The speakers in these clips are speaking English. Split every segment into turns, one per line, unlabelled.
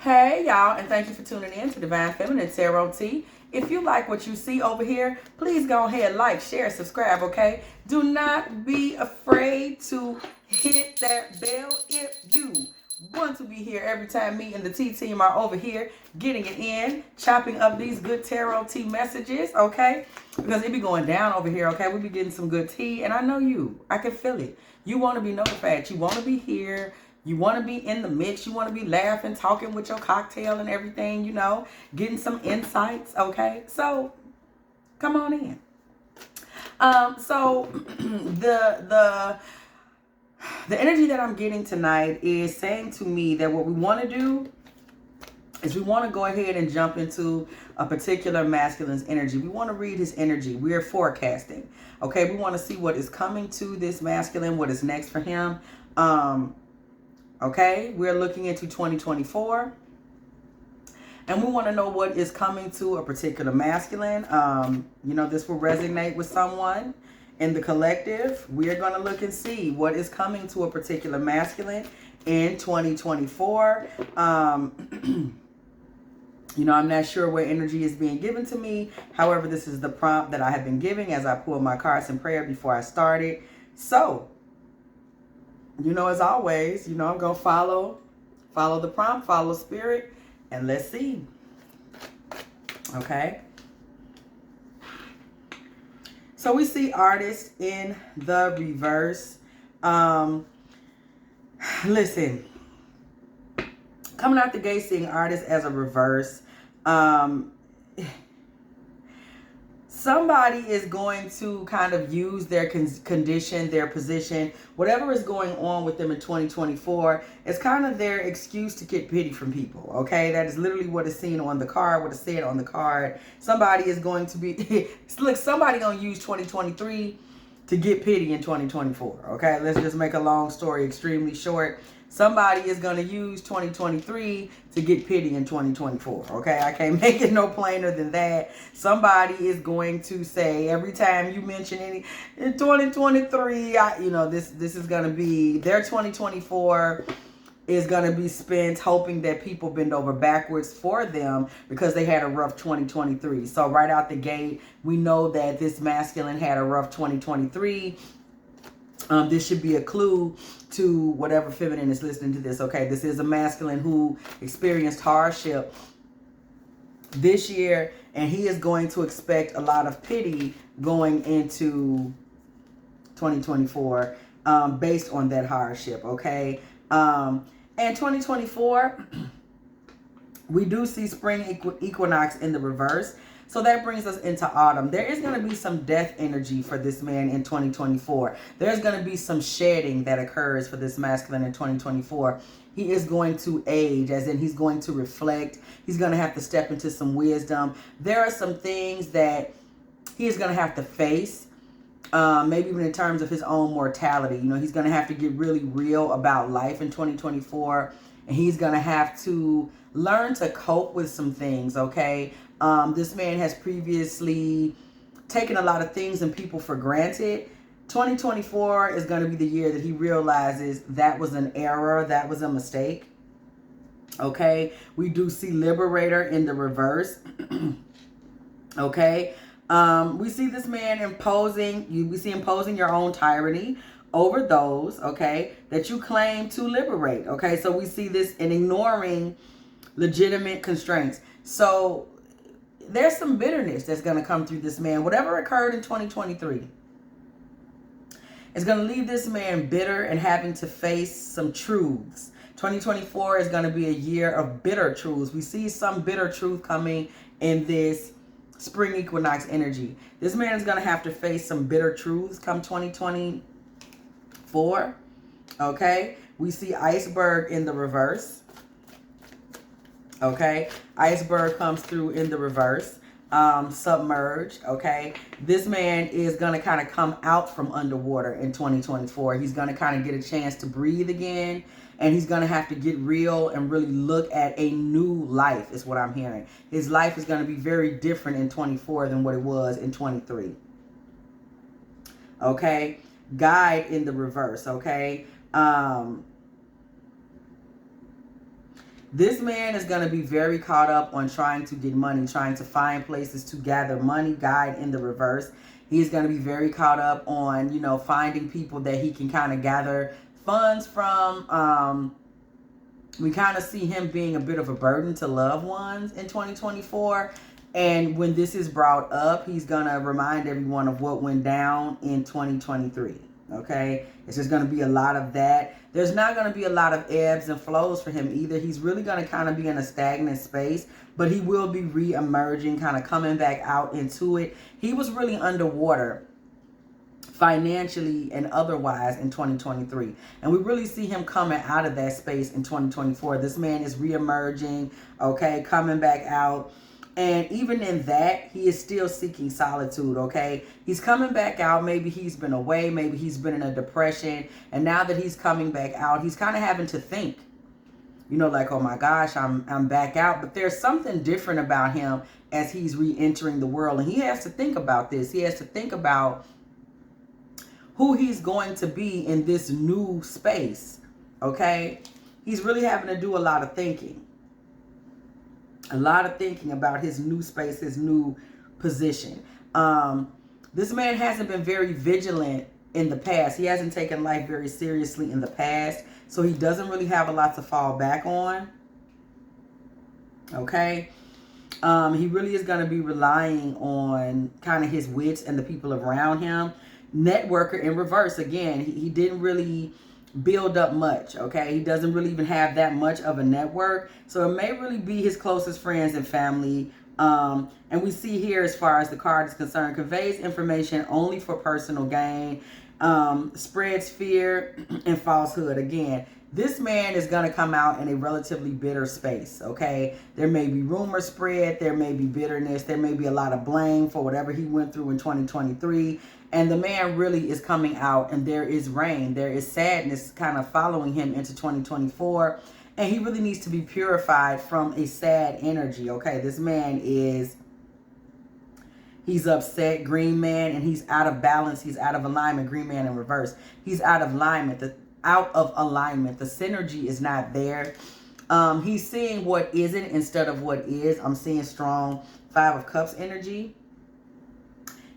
Hey y'all, and thank you for tuning in to Divine Feminine Tarot T. If you like what you see over here, please go ahead, like, share, subscribe, okay? Do not be afraid to hit that bell if you want to be here every time me and the T team are over here getting it in, chopping up these good tarot tea messages, okay? Because it be going down over here, okay? We be getting some good tea, and I know you. I can feel it. You want to be notified. You want to be here. You want to be in the mix. You want to be laughing, talking with your cocktail and everything, you know, getting some insights, okay? So, come on in. So the energy that I'm getting tonight is saying to me that what we want to do is we want to go ahead and jump into a particular masculine's energy. We want to read his energy. We are forecasting, okay? We want to see what is coming to this masculine, what is next for him. Okay, we're looking into 2024, and we want to know what is coming to a particular masculine. You know, this will resonate with someone in the collective. We are going to look and see what is coming to a particular masculine in 2024. You know, I'm not sure where energy is being given to me. However, this is the prompt that I have been giving as I pulled my cards in prayer before I started. So, you know, as always, you know, I'm going to follow the prompt, follow spirit, and let's see. Okay. So we see artist in the reverse. Listen, coming out the gate, seeing artist as a reverse. Somebody is going to kind of use their condition, their position, whatever is going on with them in 2024. It's kind of their excuse to get pity from people, okay? That is literally what is seen on the card, what is said on the card. Somebody is going to be, look, somebody going to use 2023 to get pity in 2024, okay? Let's just make a long story extremely short. Somebody is going to use 2023 to get pity in 2024, okay? I can't make it no plainer than that. Somebody is going to say, every time you mention any, in 2023, you know, this is going to be, their 2024 is going to be spent hoping that people bend over backwards for them because they had a rough 2023. So right out the gate, we know that this masculine had a rough 2023. This should be a clue to whatever feminine is listening to this, okay? This is a masculine who experienced hardship this year, and he is going to expect a lot of pity going into 2024 based on that hardship, okay? And 2024, we do see spring equinox in the reverse. So that brings us into autumn. There is going to be some death energy for this man in 2024. There's going to be some shedding that occurs for this masculine in 2024. He is going to age, as in he's going to reflect. He's going to have to step into some wisdom. There are some things that he is going to have to face, maybe even in terms of his own mortality. You know, he's going to have to get really real about life in 2024. And he's going to have to learn to cope with some things, okay? This man has previously taken a lot of things and people for granted. 2024 is going to be the year that he realizes that was an error, that was a mistake. Okay, we do see Liberator in the reverse. Okay, we see this man imposing your own tyranny over those, okay, that you claim to liberate. Okay, so we see this in ignoring legitimate constraints. So there's some bitterness that's going to come through this man. Whatever occurred in 2023 is going to leave this man bitter and having to face some truths. 2024 is going to be a year of bitter truths. We see some bitter truth coming in this spring equinox energy. This man is going to have to face some bitter truths come 2024. Okay, we see iceberg in the reverse. Okay, iceberg comes through in the reverse. Submerged. Okay, this man is going to kind of come out from underwater in 2024. He's going to kind of get a chance to breathe again, and he's going to have to get real and really look at a new life is what I'm hearing. His life is going to be very different in 24 than what it was in 23. Okay, guide in the reverse. Okay, This man is going to be very caught up on trying to get money, trying to find places to gather money, guide in the reverse. He's going to be very caught up on, you know, finding people that he can kind of gather funds from. We kind of see him being a bit of a burden to loved ones in 2024. And when this is brought up, he's going to remind everyone of what went down in 2023. Okay? It's just going to be a lot of that. There's not going to be a lot of ebbs and flows for him either. He's really going to kind of be in a stagnant space, but he will be re-emerging, kind of coming back out into it. He was really underwater financially and otherwise in 2023, and we really see him coming out of that space in 2024. This man is re-emerging, okay, coming back out. And even in that, he is still seeking solitude, okay? He's coming back out. Maybe he's been away. Maybe he's been in a depression. And now that he's coming back out, he's kind of having to think. You know, like, oh my gosh, I'm back out. But there's something different about him as he's re-entering the world. And he has to think about this. He has to think about who he's going to be in this new space, okay? He's really having to do a lot of thinking. A lot of thinking about his new space, his new position. This man hasn't been very vigilant in the past. He hasn't taken life very seriously in the past. So he doesn't really have a lot to fall back on. Okay. He really is going to be relying on kind of his wits and the people around him. Networker in reverse. Again, he didn't really build up much, okay? He doesn't really even have that much of a network. So it may really be his closest friends and family. And we see here, as far as the card is concerned, conveys information only for personal gain, spreads fear and falsehood. Again, this man is going to come out in a relatively bitter space, okay? There may be rumors spread. There may be bitterness. There may be a lot of blame for whatever he went through in 2023. And the man really is coming out, and there is rain. There is sadness kind of following him into 2024. And he really needs to be purified from a sad energy, okay? This man he's upset, green man, and he's out of balance. He's out of alignment, green man in reverse. He's out of alignment. The synergy is not there. He's seeing what isn't instead of what is. I'm seeing strong 5 of Cups energy.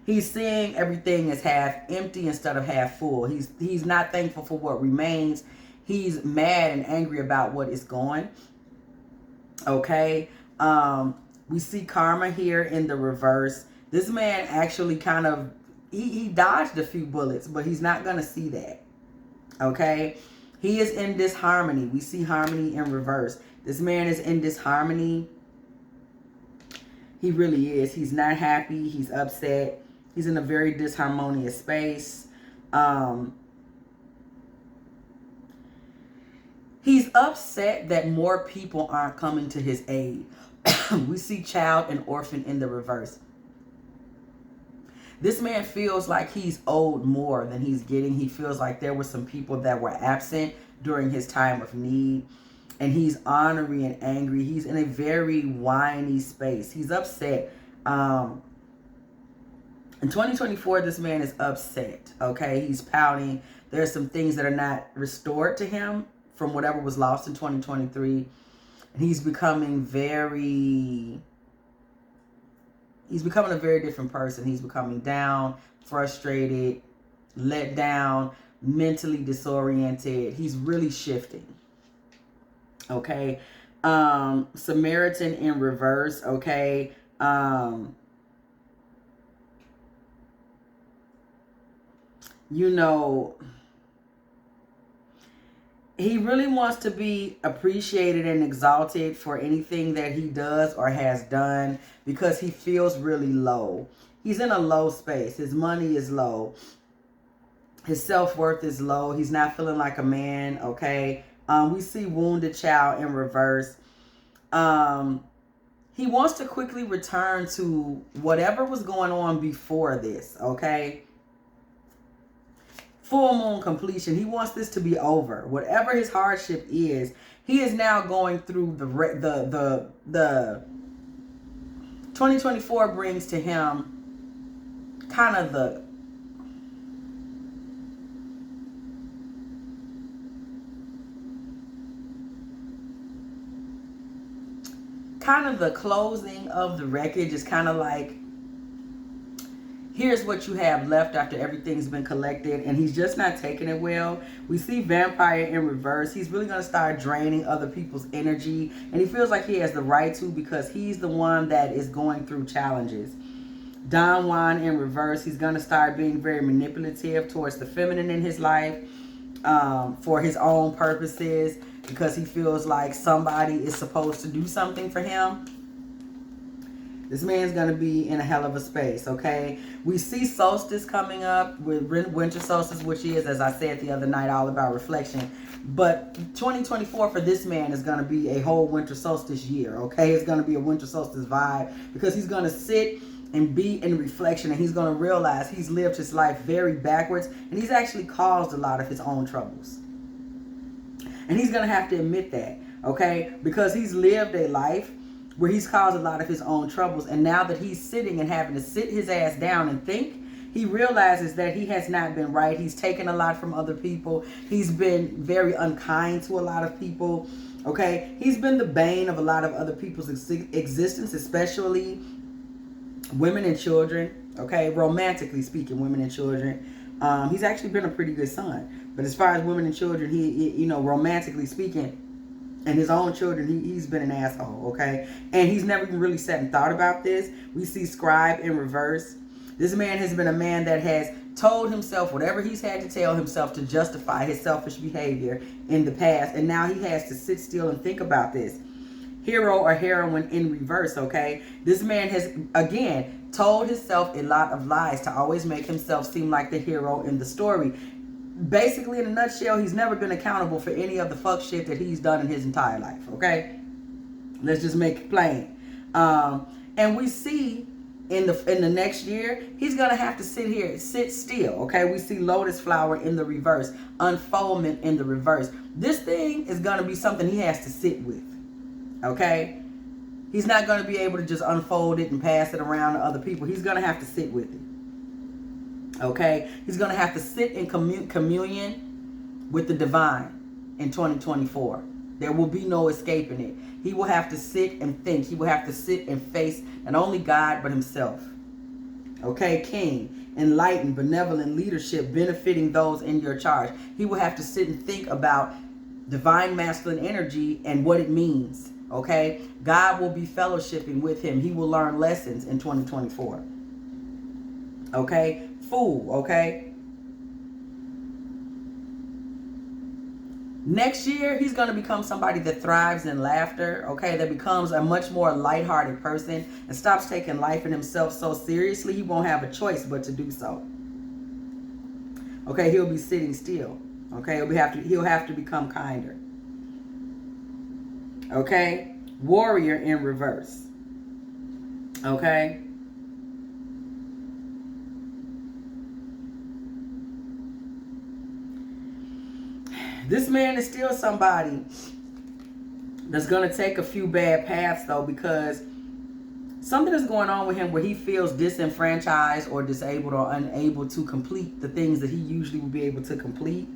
He's seeing everything as half empty instead of half full. He's not thankful for what remains. He's mad and angry about what is gone. Okay. We see karma here in the reverse. This man actually kind of, he dodged a few bullets, but he's not going to see that. Okay. He is in disharmony. We see harmony in reverse. This man is in disharmony. He really is. He's not happy. He's upset. He's in a very disharmonious space. He's upset that more people aren't coming to his aid. We see child and orphan in the reverse. This man feels like he's owed more than he's getting. He feels like there were some people that were absent during his time of need. And he's ornery and angry. He's in a very whiny space. He's upset. In 2024, this man is upset, okay? He's pouting. There's some things that are not restored to him from whatever was lost in 2023. And he's becoming a very different person. He's becoming down, frustrated, let down, mentally disoriented. He's really shifting, okay? Samaritan in reverse, okay? You know, he really wants to be appreciated and exalted for anything that he does or has done because he feels really low. He's in a low space. His money is low. His self-worth is low. He's not feeling like a man, okay? We see wounded child in reverse. He wants to quickly return to whatever was going on before this, okay? Full moon completion. He wants this to be over. Whatever his hardship is, he is now going through the 2024 brings to him kind of the kind of the closing of the wreckage. It's kind of like, here's what you have left after everything's been collected, and he's just not taking it well. We see Vampire in reverse. He's really going to start draining other people's energy, and he feels like he has the right to, because he's the one that is going through challenges. Don Juan in reverse. He's going to start being very manipulative towards the feminine in his life, for his own purposes, because he feels like somebody is supposed to do something for him. This man's going to be in a hell of a space, okay? We see solstice coming up with winter solstice, which is, as I said the other night, all about reflection. But 2024 for this man is going to be a whole winter solstice year, okay? It's going to be a winter solstice vibe, because he's going to sit and be in reflection, and he's going to realize he's lived his life very backwards, and he's actually caused a lot of his own troubles. And he's going to have to admit that, okay? Because he's lived a life where he's caused a lot of his own troubles, and now that he's sitting and having to sit his ass down and think, he realizes that he has not been right. He's taken a lot from other people. He's been very unkind to a lot of people, okay? He's been the bane of a lot of other people's existence, especially women and children, okay? Romantically speaking, women and children. He's actually been a pretty good son. But as far as women and children, he you know, romantically speaking, and his own children, he's been an asshole, okay? And he's never even really sat and thought about this. We see Scribe in reverse. This man has been a man that has told himself whatever he's had to tell himself to justify his selfish behavior in the past. And now he has to sit still and think about this. Hero or heroine in reverse, okay? This man has, again, told himself a lot of lies to always make himself seem like the hero in the story. Basically, in a nutshell, he's never been accountable for any of the fuck shit that he's done in his entire life, okay? Let's just make it plain. And we see in the next year, he's going to have to sit still, okay? We see Lotus Flower in the reverse, Unfoldment in the reverse. This thing is going to be something he has to sit with, okay? He's not going to be able to just unfold it and pass it around to other people. He's going to have to sit with it. Okay, he's going to have to sit in communion with the divine in 2024. There will be no escaping it. He will have to sit and think. He will have to sit and face not only God, but himself. Okay, King, enlightened, benevolent leadership benefiting those in your charge. He will have to sit and think about divine masculine energy and what it means. Okay, God will be fellowshipping with him. He will learn lessons in 2024. Okay, Fool, okay? Next year, he's going to become somebody that thrives in laughter, okay? That becomes a much more lighthearted person and stops taking life and himself so seriously. He won't have a choice but to do so. Okay, he'll be sitting still. Okay, he'll have to become kinder. Okay, Warrior in reverse. Okay. This man is still somebody that's going to take a few bad paths, though, because something is going on with him where he feels disenfranchised or disabled or unable to complete the things that he usually would be able to complete.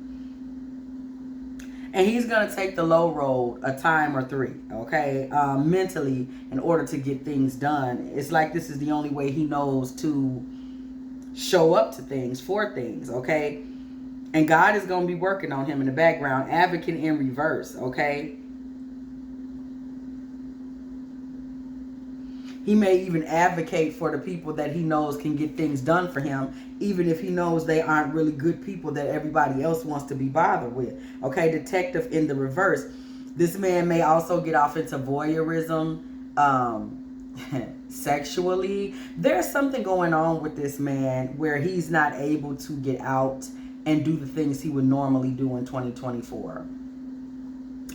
And he's going to take the low road a time or three, okay, mentally, in order to get things done. It's like this is the only way he knows to show up to things, for things, okay? And God is going to be working on him in the background. Advocate in reverse, okay? He may even advocate for the people that he knows can get things done for him, even if he knows they aren't really good people that everybody else wants to be bothered with. Okay, Detective in the reverse. This man may also get off into voyeurism, sexually. There's something going on with this man where he's not able to get out and do the things he would normally do in 2024.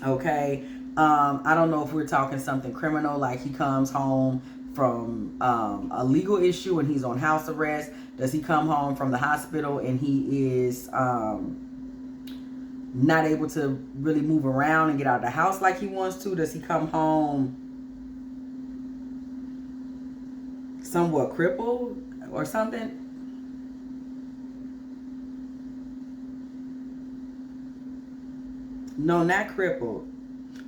Okay. I don't know if we're talking something criminal, like he comes home from a legal issue and he's on house arrest. Does he come home from the hospital and he is not able to really move around and get out of the house like he wants to? Does he come home somewhat crippled or something? No, not crippled.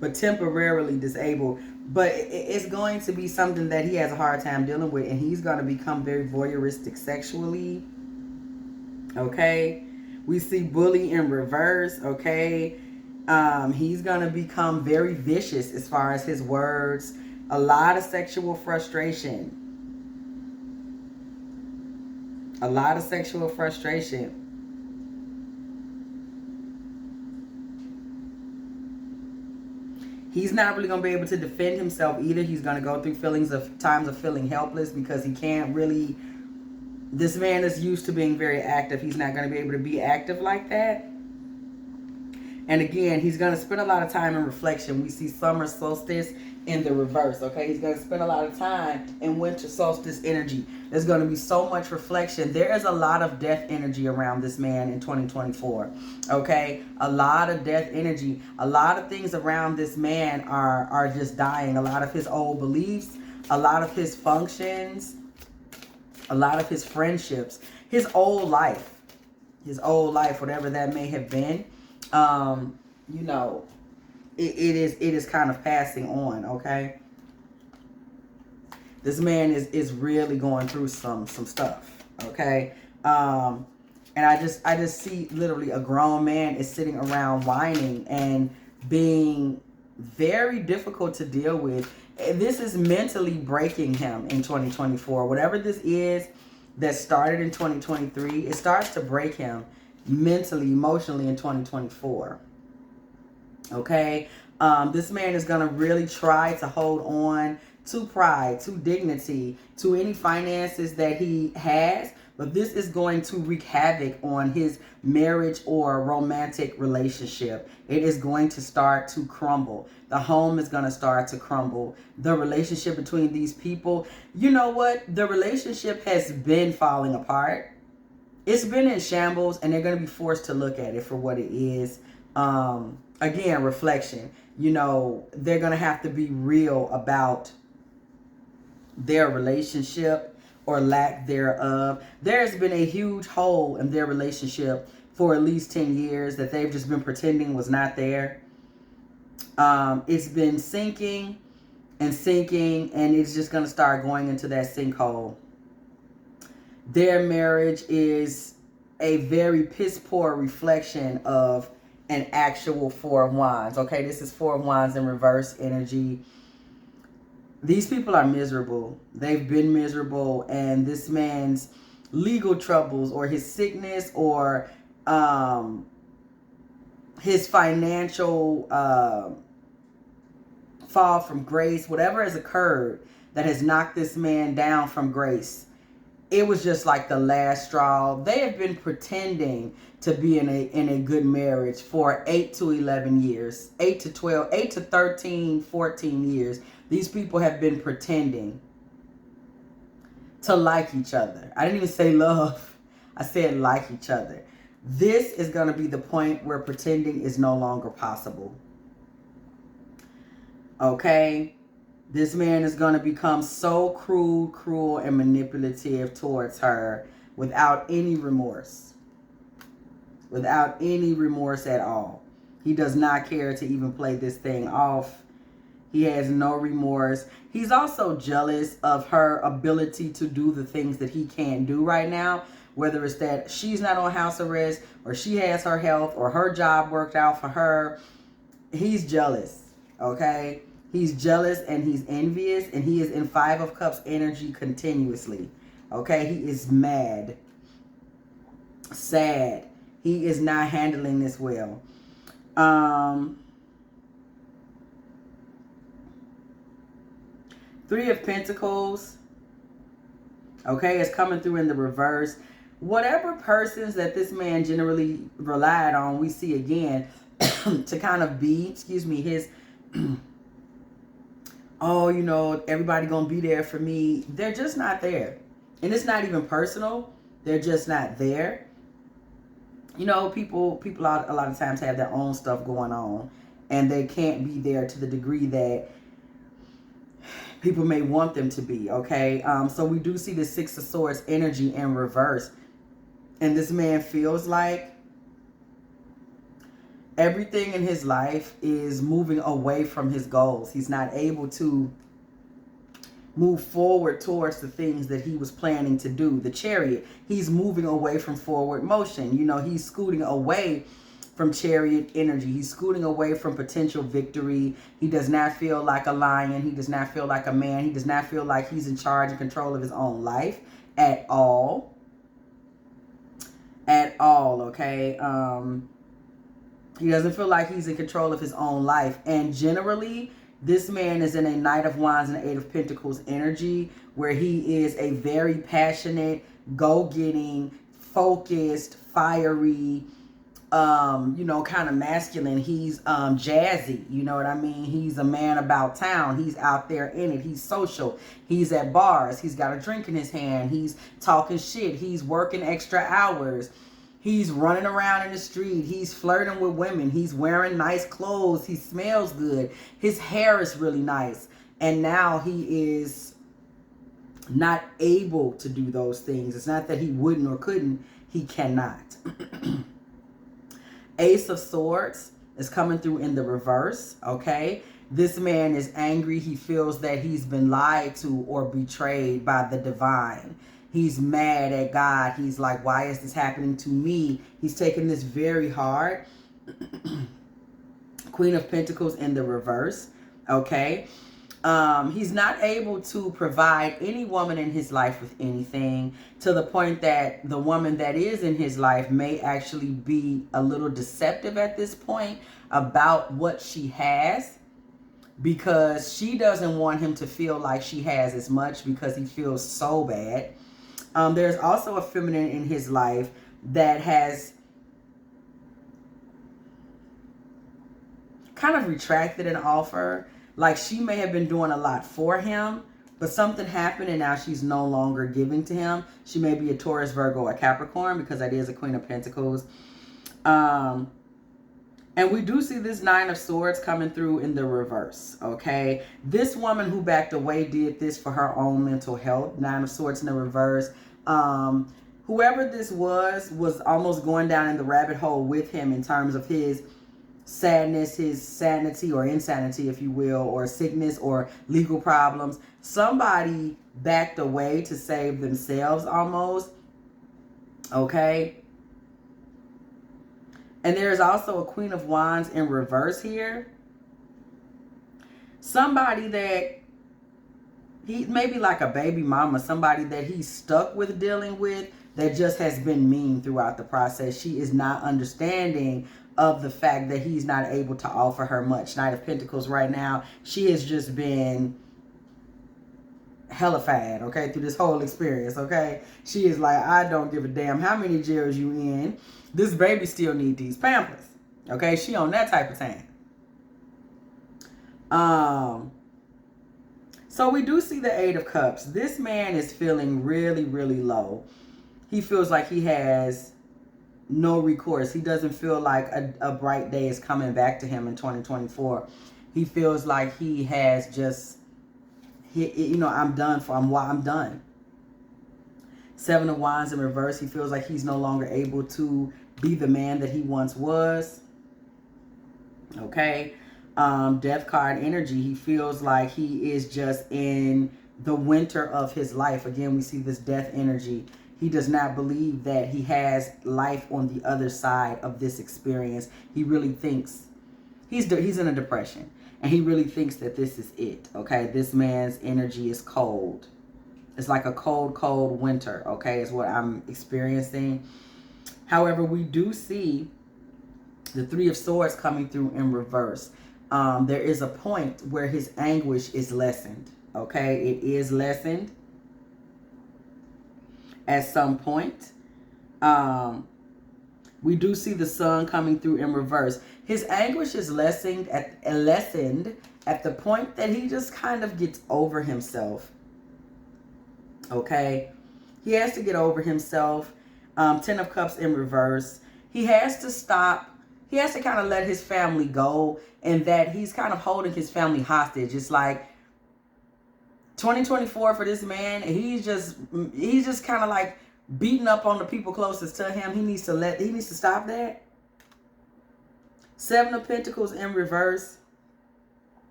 but temporarily disabled. But it's going to be something that he has a hard time dealing with, and he's going to become very voyeuristic sexually. Okay, we see bully in reverse. Okay, he's going to become very vicious as far as his words. A lot of sexual frustration. A lot of sexual frustration. He's not really going to be able to defend himself either. He's going to go through times of feeling helpless because he can't really. This man is used to being very active. He's not going to be able to be active like that. And again, he's going to spend a lot of time in reflection. We see summer solstice in the reverse, okay? He's going to spend a lot of time in winter solstice energy. There's going to be so much reflection. There is a lot of death energy around this man in 2024, okay? A lot of death energy. A lot of things around this man are just dying. A lot of his old beliefs, a lot of his functions, a lot of his friendships, his old life, whatever that may have been. You know, it is kind of passing on, okay? This man is really going through some stuff, okay? And I just see literally a grown man is sitting around whining and being very difficult to deal with. This is mentally breaking him in 2024. Whatever this is that started in 2023, it starts to break him mentally, emotionally in 2024. Okay? This man is going to really try to hold on to pride, to dignity, to any finances that he has. But this is going to wreak havoc on his marriage or romantic relationship. It is going to start to crumble. The home is going to start to crumble. The relationship between these people, you know what? The relationship has been falling apart. It's been in shambles, and they're going to be forced to look at it for what it is. Again, reflection. You know, they're going to have to be real about their relationship or lack thereof. There's been a huge hole in their relationship for at least 10 years that they've just been pretending was not there. It's been sinking and sinking, and it's just going to start going into that sinkhole. Their marriage is a very piss poor reflection of an actual Four of Wands. Okay, this is Four of Wands in reverse energy. These people are miserable. They've been miserable, and this man's legal troubles or his sickness or his financial fall from grace, whatever has occurred that has knocked this man down from grace, it was just like the last straw. They have been pretending to be in a good marriage for 8 to 11 years, 8 to 12, 8 to 13, 14 years. These people have been pretending to like each other. I didn't even say love. I said like each other. This is going to be the point where pretending is no longer possible. Okay? This man is going to become so cruel, and manipulative towards her without any remorse. Without any remorse at all. He does not care to even play this thing off. He has no remorse. He's also jealous of her ability to do the things that he can't do right now. Whether it's that she's not on house arrest, or she has her health, or her job worked out for her. He's jealous. Okay? He's jealous and he's envious, and he is in Five of Cups energy continuously. Okay? He is mad. Sad. He is not handling this well. Three of Pentacles. Okay, it's coming through in the reverse. Whatever persons that this man generally relied on, we see again to kind of be, his... oh, you know, everybody gonna be there for me. They're just not there. And it's not even personal. They're just not there. You know, people a lot of times have their own stuff going on, and they can't be there to the degree that people may want them to be, okay? So we do see the Six of Swords energy in reverse. And this man feels like Everything in his life is moving away from his goals. He's not able to move forward towards the things that he was planning to do. The Chariot, he's moving away from forward motion. You know, he's scooting away from Chariot energy. He's scooting away from potential victory. He does not feel like a lion. He does not feel like a man. He does not feel like he's in charge and control of his own life at all. At all, okay? He doesn't feel like he's in control of his own life. And generally, this man is in a Knight of Wands and Eight of Pentacles energy, where he is a very passionate, go-getting, focused, fiery, you know, kind of masculine. He's jazzy, you know what I mean? He's a man about town. He's out there in it. He's social. He's at bars. He's got a drink in his hand. He's talking shit. He's working extra hours. He's running around in the street. He's flirting with women. He's wearing nice clothes. He smells good. His hair is really nice. And now he is not able to do those things. It's not that he wouldn't or couldn't. He cannot. Ace of Swords is coming through in the reverse, okay? This man is angry. He feels that he's been lied to or betrayed by the divine. He's mad at God. He's like, why is this happening to me? He's taking this very hard. Queen of Pentacles in the reverse, okay? He's not able to provide any woman in his life with anything, to the point that the woman that is in his life may actually be a little deceptive at this point about what she has, because she doesn't want him to feel like she has as much, because he feels so bad. There's also a feminine in his life that has kind of retracted an offer. Like, she may have been doing a lot for him, but something happened and now she's no longer giving to him. She may be a Taurus, Virgo, or Capricorn, because that is a Queen of Pentacles. And we do see this Nine of Swords coming through in the reverse, okay? This woman who backed away did this for her own mental health. Nine of Swords in the reverse. Whoever this was almost going down in the rabbit hole with him in terms of his sadness, his sanity or insanity, if you will, or sickness or legal problems. Somebody backed away to save themselves almost, okay? And there's also a Queen of Wands in reverse here. Somebody that he maybe like a baby mama, somebody that he's stuck with dealing with, that just has been mean throughout the process. She is not understanding of the fact that he's not able to offer her much. Knight of Pentacles right now, she has just been hellified, okay, through this whole experience, okay? She is like, I don't give a damn how many jails you in. This baby still need these Pampers, okay? She on that type of time. So we do see the Eight of Cups. This man is feeling really, really low. He feels like he has no recourse. He doesn't feel like a bright day is coming back to him in 2024. He feels like he has just, I'm done. I'm done. Seven of Wands in reverse. He feels like he's no longer able to be the man that he once was. Okay. Death card energy. He feels like he is just in the winter of his life. Again, we see this death energy. He does not believe that he has life on the other side of this experience. He really thinks he's in a depression, and he really thinks that this is it. Okay, this man's energy is cold. It's like a cold, cold winter. Okay, is what I'm experiencing. However, we do see the Three of Swords coming through in reverse. There is a point where his anguish is lessened. Okay, it is lessened at some point. We do see the Sun coming through in reverse. His anguish is lessened at the point that he just kind of gets over himself. Okay, he has to get over himself. Ten of Cups in reverse. He has to stop. He has to kind of let his family go, and that he's kind of holding his family hostage. It's like 2024 for this man. He's just kind of like beating up on the people closest to him. He needs to stop that. Seven of Pentacles in reverse.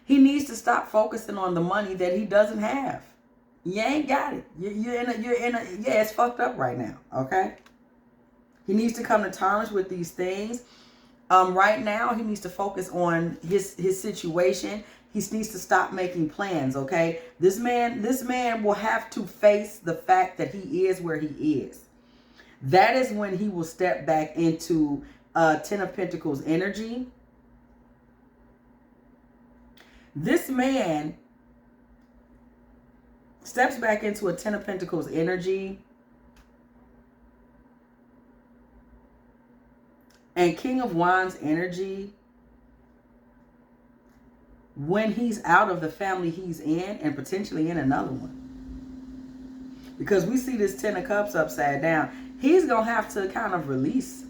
He needs to stop focusing on the money that he doesn't have. You ain't got it. Yeah, it's fucked up right now, okay? He needs to come to terms with these things. Right now, he needs to focus on his situation. He needs to stop making plans, okay? This man will have to face the fact that he is where he is. That is when he will step back into Ten of Pentacles energy. This man steps back into a Ten of Pentacles energy. And King of Wands energy. When he's out of the family he's in and potentially in another one. Because we see this Ten of Cups upside down. He's going to have to kind of release.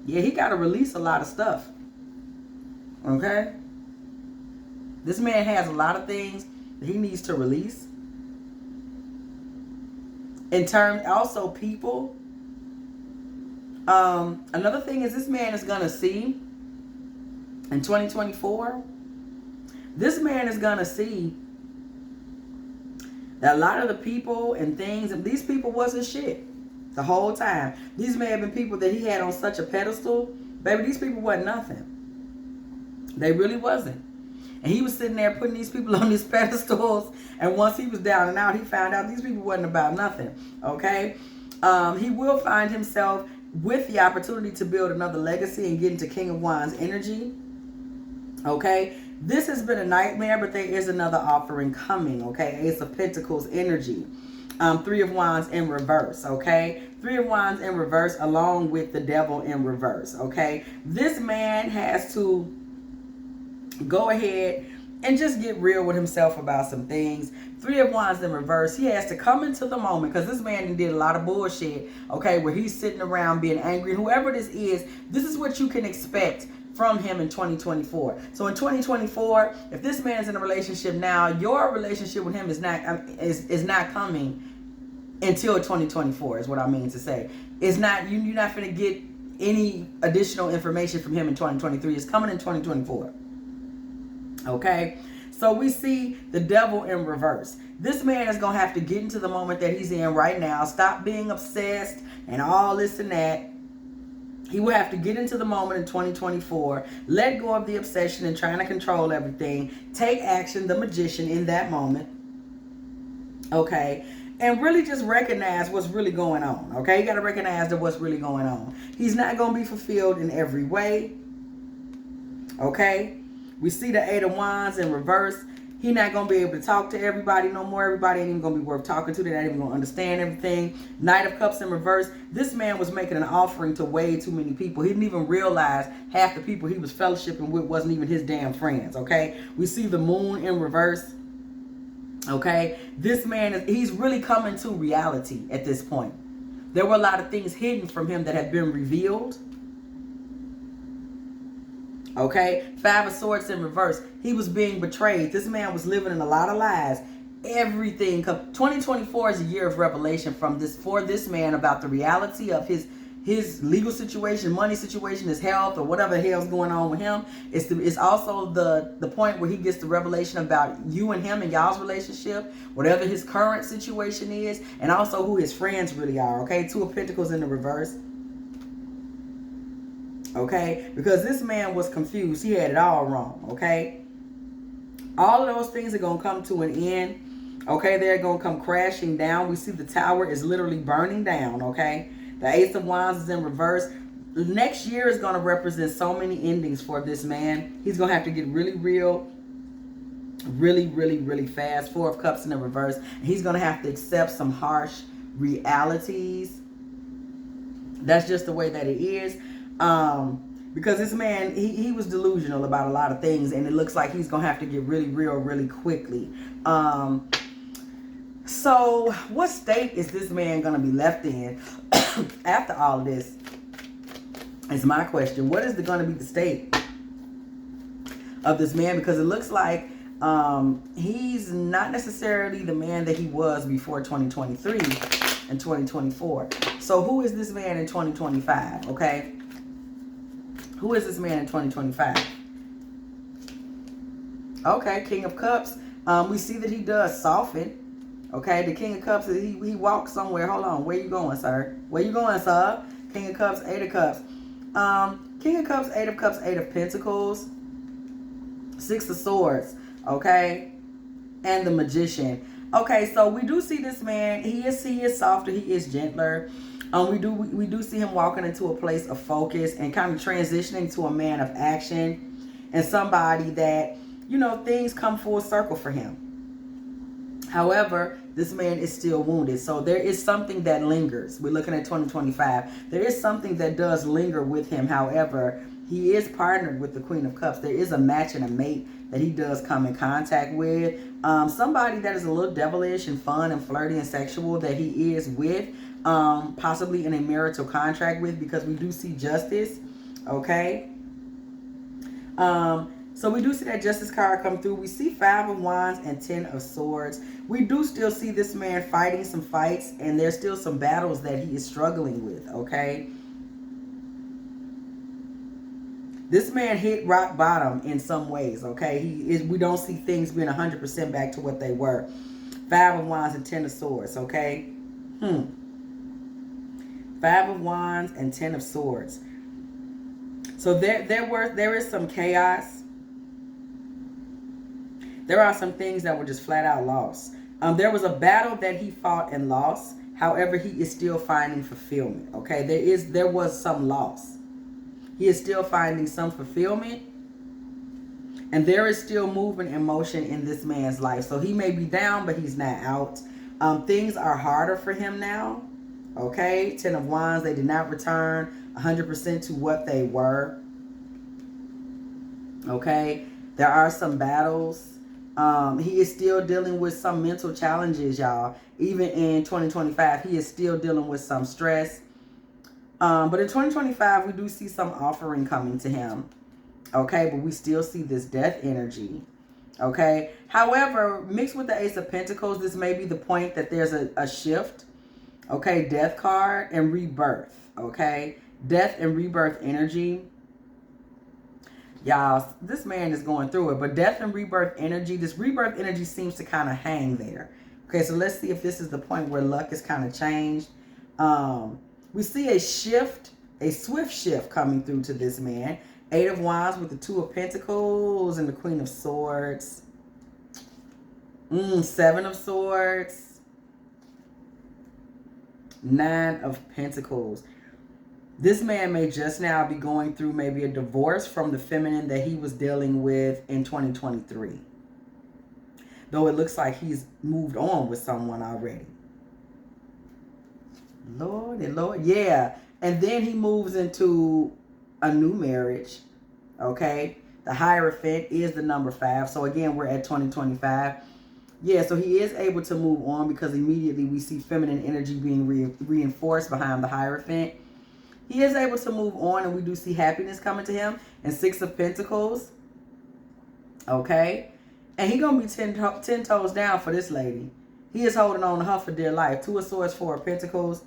Yeah, he got to release a lot of stuff. Okay? This man has a lot of things that he needs to release. In terms, also people. Another thing is this man is going to see in 2024. This man is going to see that a lot of the people and things, and these people wasn't shit the whole time. These may have been people that he had on such a pedestal. Baby, these people wasn't nothing. They really wasn't. And he was sitting there putting these people on these pedestals. And once he was down and out, he found out these people wasn't about nothing. Okay? He will find himself with the opportunity to build another legacy and get into King of Wands energy. Okay? This has been a nightmare, but there is another offering coming. Okay? Ace of Pentacles energy. Three of Wands in reverse. Okay? Three of Wands in reverse along with the Devil in reverse. Okay? This man has to go ahead and just get real with himself about some things. Three of Wands in reverse. He has to come into the moment because this man did a lot of bullshit, okay, where he's sitting around being angry. Whoever this is what you can expect from him in 2024. So in 2024, if this man's in a relationship now, your relationship with him is not coming until 2024 is what I mean to say. It's not, you're not going to get any additional information from him in 2023. It's coming in 2024. Okay, so we see the Devil in reverse. This man is going to have to get into the moment that he's in right now. Stop being obsessed and all this and that. He will have to get into the moment in 2024. Let go of the obsession and trying to control everything. Take action, the Magician, in that moment. Okay, and really just recognize what's really going on. Okay, you got to recognize that what's really going on. He's not going to be fulfilled in every way. Okay. We see the Eight of Wands in reverse. He's not going to be able to talk to everybody no more. Everybody ain't even going to be worth talking to. They're not even going to understand everything. Knight of Cups in reverse. This man was making an offering to way too many people. He didn't even realize half the people he was fellowshipping with wasn't even his damn friends, okay? We see the Moon in reverse, okay? This man, he's really coming to reality at this point. There were a lot of things hidden from him that have been revealed. Okay, Five of Swords in reverse. He was being betrayed. This man was living in a lot of lies. Everything. 2024 is a year of revelation for this man about the reality of his legal situation, money situation, his health, or whatever the hell's going on with him. It's also the point where he gets the revelation about you and him and y'all's relationship, whatever his current situation is, and also who his friends really are. Okay, Two of Pentacles in the reverse. Okay, because this man was confused. He had it all wrong. Okay, all of those things are going to come to an end. Okay, they're going to come crashing down. We see the tower is literally burning down. Okay, the Ace of Wands is in reverse. Next year is going to represent so many endings for this man. He's going to have to get really real, really fast. Four of Cups in the reverse. And he's going to have to accept some harsh realities. That's just the way that it is. Because this man, he was delusional about a lot of things, and it looks like he's gonna have to get really real really quickly. So what state is this man gonna be left in after all of this is my question. What is going to be the state of this man? Because it looks like he's not necessarily the man that he was before 2023 and 2024. So who is this man in 2025? Okay, Who is this man in 2025? Okay, King of Cups. We see that he does soften. Okay, the King of Cups, he walks somewhere. Hold on, where you going, sir? Where you going, sir? King of Cups, Eight of Cups. King of Cups, Eight of Cups, Eight of Pentacles, Six of Swords, okay? And the Magician. Okay, so we do see this man. He is softer, he is gentler. We do see him walking into a place of focus and kind of transitioning to a man of action and somebody that, you know, things come full circle for him. However, this man is still wounded. So there is something that lingers. We're looking at 2025. There is something that does linger with him. However, he is partnered with the Queen of Cups. There is a match and a mate that he does come in contact with. Somebody that is a little devilish and fun and flirty and sexual that he is with. Possibly in a marital contract with, because we do see justice. Okay. So we do see that Justice card come through. We see Five of Wands and Ten of Swords. We do still see this man fighting some fights, and there's still some battles that he is struggling with, okay? This man hit rock bottom in some ways, okay? We don't see things being 100% back to what they were. Five of Wands and Ten of Swords, okay? Five of Wands and Ten of Swords. So there is some chaos. There are some things that were just flat out lost. There was a battle that he fought and lost. However, he is still finding fulfillment. Okay, there was some loss. He is still finding some fulfillment. And there is still movement and motion in this man's life. So he may be down, but he's not out. Things are harder for him now. Okay, Ten of Wands, they did not return 100% to what they were. Okay, there are some battles. He is still dealing with some mental challenges, y'all. Even in 2025, he is still dealing with some stress. But in 2025, we do see some offering coming to him. Okay, but we still see this death energy. Okay, however, mixed with the Ace of Pentacles, this may be the point that there's a shift. Okay, Death card and Rebirth. Okay, Death and Rebirth energy. Y'all, this man is going through it. But Death and Rebirth energy, this Rebirth energy seems to kind of hang there. Okay, so let's see if this is the point where luck is kind of changed. We see a shift, a swift shift coming through to this man. Eight of Wands with the Two of Pentacles and the Queen of Swords. Seven of Swords. Nine of Pentacles. This man may just now be going through maybe a divorce from the feminine that he was dealing with in 2023. Though it looks like he's moved on with someone already. Lord and Lord. Yeah. And then he moves into a new marriage. Okay. The Hierophant is the number 5. So again, we're at 2025. Yeah, so he is able to move on because immediately we see feminine energy being reinforced behind the Hierophant. He is able to move on, and we do see happiness coming to him. And Six of Pentacles. Okay. And he's going to be 10 toes down for this lady. He is holding on to her for dear life. Two of Swords, Four of Pentacles.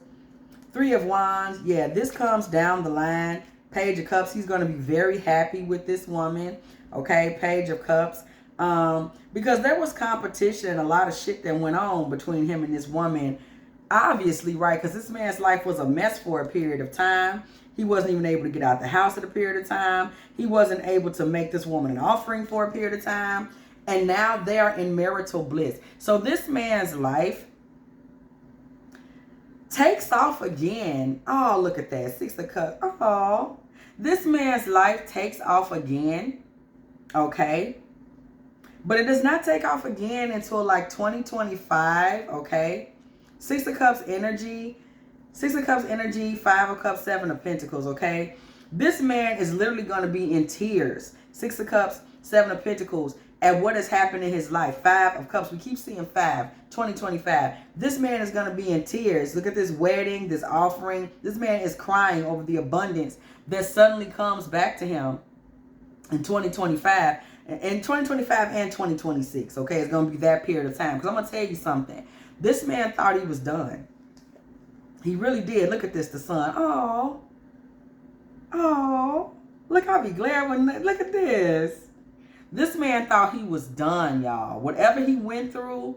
Three of Wands. Yeah, this comes down the line. Page of Cups. He's going to be very happy with this woman. Okay. Page of Cups. Because there was competition and a lot of shit that went on between him and this woman. Obviously, right? Because this man's life was a mess for a period of time. He wasn't even able to get out the house at a period of time. He wasn't able to make this woman an offering for a period of time. And now they are in marital bliss. So this man's life takes off again. Oh, look at that. Six of Cups. Oh, this man's life takes off again. Okay. But it does not take off again until like 2025. Okay. Six of Cups energy. Six of Cups energy. Five of Cups. Seven of Pentacles. Okay. This man is literally going to be in tears. Six of Cups. Seven of Pentacles. At what has happened in his life. Five of Cups. We keep seeing 2025. This man is going to be in tears. Look at this wedding, this offering. This man is crying over the abundance that suddenly comes back to him in 2025. In 2025 and 2026. Okay, it's going to be that period of time. Because I'm going to tell you something. This man thought he was done. He really did. Look at this, the sun. Oh. Oh. Look, I'll be glad when, look at this. This man thought he was done, y'all. Whatever he went through,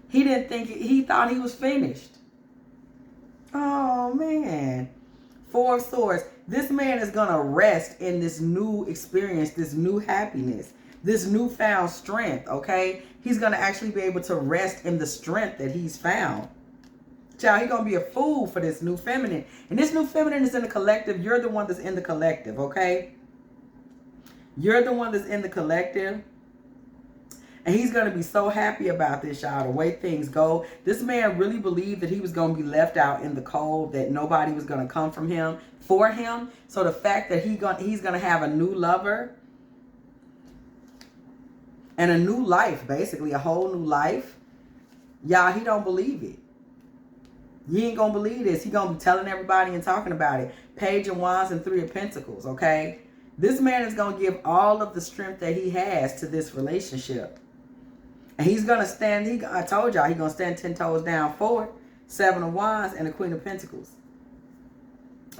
he didn't think, he thought he was finished. Oh, man. Four of Swords. This man is going to rest in this new experience, this new happiness, this newfound strength, okay? He's going to actually be able to rest in the strength that he's found. Child, he's going to be a fool for this new feminine. And this new feminine is in the collective. You're the one that's in the collective, okay? You're the one that's in the collective. And he's going to be so happy about this, y'all, the way things go. This man really believed that he was going to be left out in the cold, that nobody was going to come from him, for him. So the fact that he's going to have a new lover and a new life, basically, a whole new life, y'all, he don't believe it. You ain't going to believe this. He going to be telling everybody and talking about it. Page of Wands and Three of Pentacles, okay? This man is going to give all of the strength that he has to this relationship. And he's going to stand, I told y'all, he's going to stand 10 toes down forward. Seven of Wands and the Queen of Pentacles.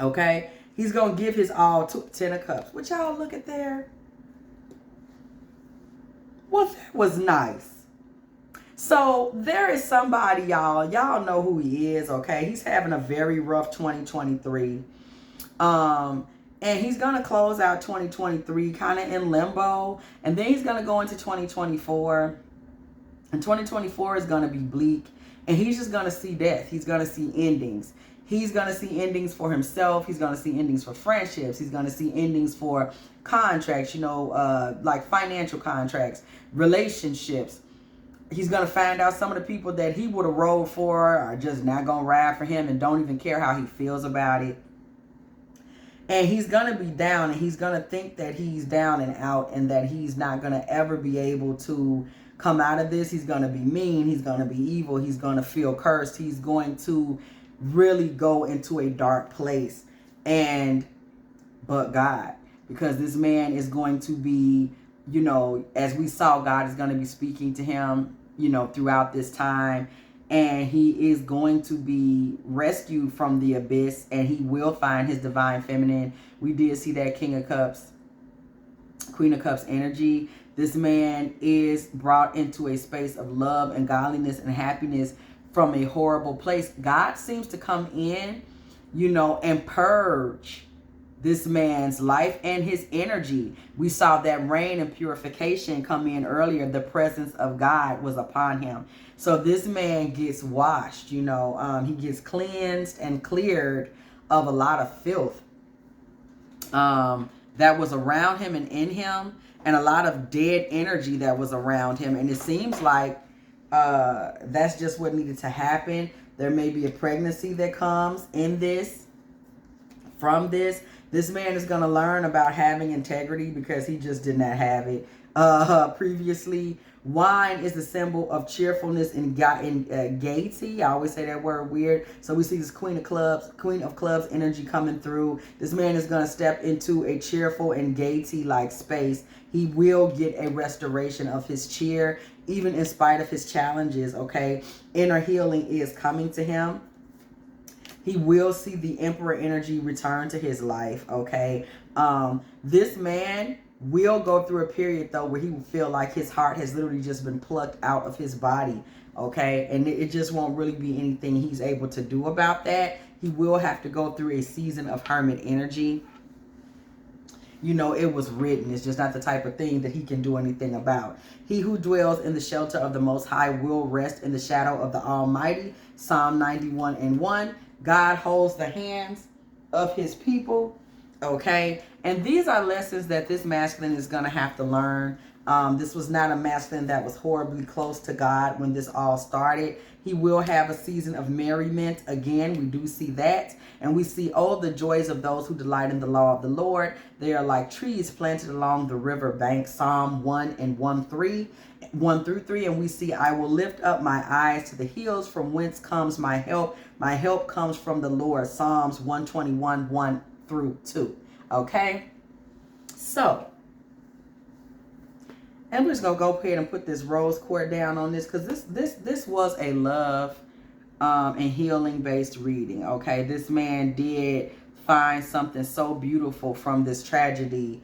Okay? He's going to give his all to 10 of Cups. Would y'all look at there? Well, that was nice. So there is somebody, y'all. Y'all know who he is, okay? He's having a very rough 2023. And he's going to close out 2023 kind of in limbo. And then he's going to go into 2024. And 2024 is going to be bleak. And he's just going to see death. He's going to see endings. He's going to see endings for himself. He's going to see endings for friendships. He's going to see endings for contracts, you know, like financial contracts, relationships. He's going to find out some of the people that he would have rolled for are just not going to ride for him and don't even care how he feels about it. And he's going to be down, and he's going to think that he's down and out and that he's not going to ever be able to come out of this. He's going to be mean. He's going to be evil. He's going to feel cursed. He's going to really go into a dark place. But God, because this man is going to be, you know, as we saw, God is going to be speaking to him, you know, throughout this time. And he is going to be rescued from the abyss, and he will find his divine feminine. We did see that King of Cups, Queen of Cups energy. This man is brought into a space of love and godliness and happiness from a horrible place. God seems to come in, you know, and purge this man's life and his energy. We saw that rain and purification come in earlier. The presence of God was upon him. So this man gets washed, you know, he gets cleansed and cleared of a lot of filth that was around him and in him, and a lot of dead energy that was around him. And it seems like that's just what needed to happen. There may be a pregnancy that comes in this, from this. This man is going to learn about having integrity because he just did not have it previously. Wine is the symbol of cheerfulness and gaiety. I always say that word weird. So we see this Queen of Clubs energy coming through. This man is going to step into a cheerful and gaiety-like space. He will get a restoration of his cheer, even in spite of his challenges, okay? Inner healing is coming to him. He will see the Emperor energy return to his life, okay? This man will go through a period, though, where he will feel like his heart has literally just been plucked out of his body, okay? And it just won't really be anything he's able to do about that. He will have to go through a season of hermit energy. You know, it was written. It's just not the type of thing that he can do anything about. He who dwells in the shelter of the Most High will rest in the shadow of the Almighty. Psalm 91:1. God holds the hands of his people, okay? And these are lessons that this masculine is going to have to learn. This was not a masculine that was horribly close to God when this all started. He will have a season of merriment. Again, we do see that. And we see, oh, the joys of those who delight in the law of the Lord. They are like trees planted along the river bank. Psalm 1 through 3. And we see, I will lift up my eyes to the hills, from whence comes my help. My help comes from the Lord. Psalms 121, 1 through 2. Okay? So, and we're just going to go ahead and put this rose quartz down on this, because this was a love and healing based reading. Okay? This man did find something so beautiful from this tragedy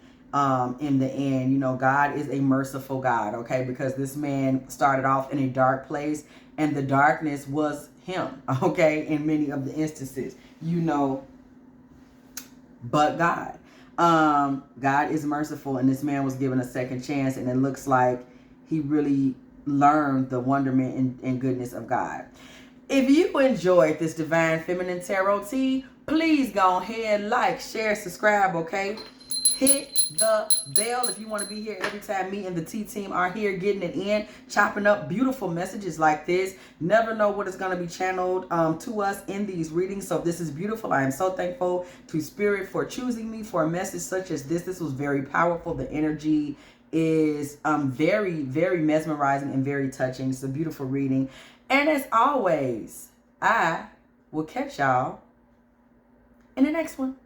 in the end. You know, God is a merciful God, okay? Because this man started off in a dark place, and the darkness was him, okay? In many of the instances, you know, but God. God is merciful, and this man was given a second chance, and it looks like he really learned the wonderment and goodness of God. If you enjoyed this Divine Feminine Tarot tea, please go ahead, like, share, subscribe, okay? Hit the bell if you want to be here every time me and the T team are here getting it in, chopping up beautiful messages like this. Never know what is going to be channeled to us in these readings. So this is beautiful. I am so thankful to Spirit for choosing me for a message such as this. This was very powerful. The energy is very, very mesmerizing and very touching. It's a beautiful reading. And as always, I will catch y'all in the next one.